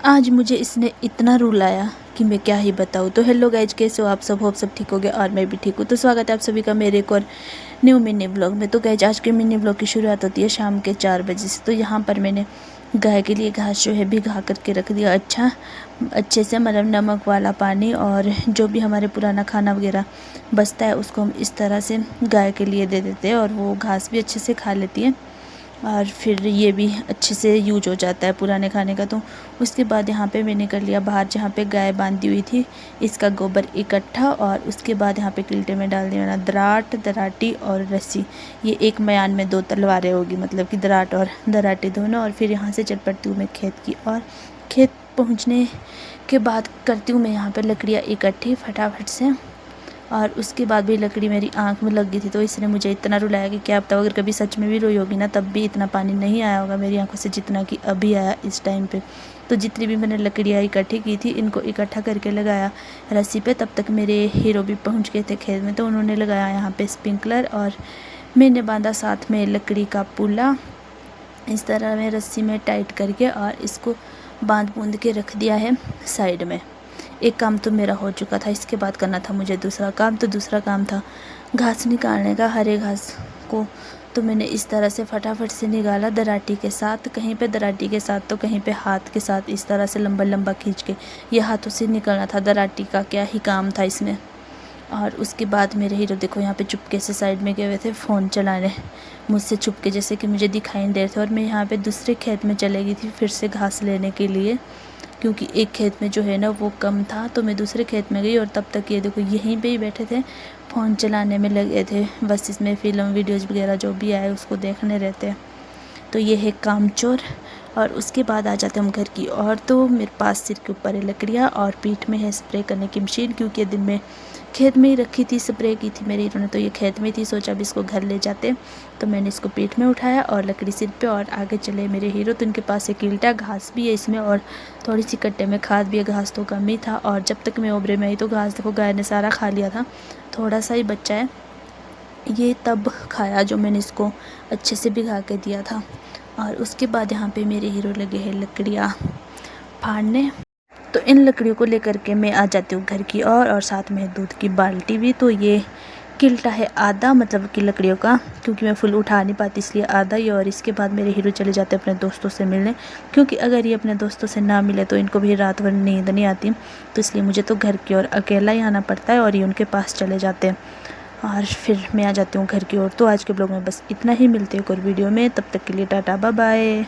आज मुझे इसने इतना रुलाया कि मैं क्या ही बताऊँ। तो हेलो गाइज, कैसे हो आप सब? होप सब ठीक हो गया और मैं भी ठीक हूँ। तो स्वागत है आप सभी का मेरे एक और न्यू मिनी ब्लॉग में। तो गाइज, आज के मिनी ब्लॉग की शुरुआत होती है शाम के 4 बजे से। तो यहाँ पर मैंने गाय के लिए घास जो है भिगा करके रख दिया अच्छे से, मतलब नमक वाला पानी, और जो भी हमारे पुराना खाना वगैरह बचता है उसको हम इस तरह से गाय के लिए दे देते हैं और वो घास भी अच्छे से खा लेती है और फिर ये भी अच्छे से यूज हो जाता है पुराने खाने का। तो उसके बाद यहाँ पे मैंने कर लिया बाहर जहाँ पे गाय बांधी हुई थी इसका गोबर इकट्ठा, और उसके बाद यहाँ पे किल्टे में डाल दिया ना दराट, दराटी और रस्सी। ये एक मयान में 2 तलवारें होगी, मतलब कि दराट और दराटी दोनों। और फिर यहाँ से चल पड़ती हूँ मैं खेत की, और खेत पहुँचने के बाद करती हूँ मैं यहाँ पर लकड़ियाँ इकट्ठी फटाफट से। और उसके बाद भी लकड़ी मेरी आंख में लग गई थी, तो इसने मुझे इतना रुलाया कि क्या पता अगर कभी सच में भी रोई होगी ना तब भी इतना पानी नहीं आया होगा मेरी आंखों से जितना कि अभी आया इस टाइम पे। तो जितनी भी मैंने लकड़ियाँ इकट्ठी की थी इनको इकट्ठा करके लगाया रस्सी पे। तब तक मेरे हीरो भी पहुंच गए थे खेत में, तो उन्होंने लगाया यहाँ पे स्प्रिंकलर और मैंने बांधा साथ में लकड़ी का पुला इस तरह में रस्सी में टाइट करके, और इसको बांध बूंद के रख दिया है साइड में। एक काम तो मेरा हो चुका था, इसके बाद करना था मुझे दूसरा काम। तो दूसरा काम था घास निकालने का, हरे घास को। तो मैंने इस तरह से फटाफट से निकाला दराटी के साथ, कहीं पे दराटी के साथ तो कहीं पे हाथ के साथ, इस तरह से लंबा लंबा खींच के। ये हाथों से निकलना था, दराटी का क्या ही काम था इसमें। और उसके बाद मेरे हीरो देखो यहाँ पे चुपके से साइड में गए हुए थे फ़ोन चलाने, मुझसे छुपके, जैसे कि मुझे दिखाई नहीं दे रहे थे। और मैं यहाँ पे दूसरे खेत में चले गई थी फिर से घास लेने के लिए, क्योंकि एक खेत में जो है ना वो कम था। तो मैं दूसरे खेत में गई और तब तक ये देखो यहीं पे ही बैठे थे, फ़ोन चलाने में लगे थे, बस इसमें फ़िल्म वीडियोज़ वगैरह जो भी आए उसको देखने रहते हैं। तो ये है कामचोर। और उसके बाद आ जाते हम घर की। और तो मेरे पास सिर के ऊपर है लकड़ियाँ और पीठ में है स्प्रे करने की मशीन, क्योंकि दिन में खेत में ही रखी थी, स्प्रे की थी मेरे हीरो ने, तो ये खेत में थी। सोचा अब इसको घर ले जाते, तो मैंने इसको पीठ में उठाया और लकड़ी सिर पे, और आगे चले मेरे हीरो। तो इनके पास एक ईल्टा, घास भी है इसमें और थोड़ी सी कट्टे में खाद भी है, घास तो कम ही था। और जब तक मैं ओबरे में आई तो घास देखो गाय ने सारा खा लिया था, थोड़ा सा ही बच्चा है। ये तब खाया जो मैंने इसको अच्छे से भिगा के दिया था। और उसके बाद यहाँ पे मेरे हीरो लगे हैं लकड़ियाँ फाड़ने। तो इन लकड़ियों को लेकर के मैं आ जाती हूँ घर की और साथ में दूध की बाल्टी भी। तो ये किल्टा है आधा, मतलब कि लकड़ियों का, क्योंकि मैं फुल उठा नहीं पाती इसलिए आधा ही। और इसके बाद मेरे हीरो चले जाते हैं अपने दोस्तों से मिलने, क्योंकि अगर ये अपने दोस्तों से ना मिले तो इनको भी रात भर नींद नहीं आती। तो इसलिए मुझे तो घर की ओर अकेला ही आना पड़ता है और ये उनके पास चले जाते हैं और फिर मैं आ जाती हूँ घर की ओर। तो आज के ब्लॉग में बस इतना ही, मिलते हैं एक और वीडियो में, तब तक के लिए टाटा बाय बाय।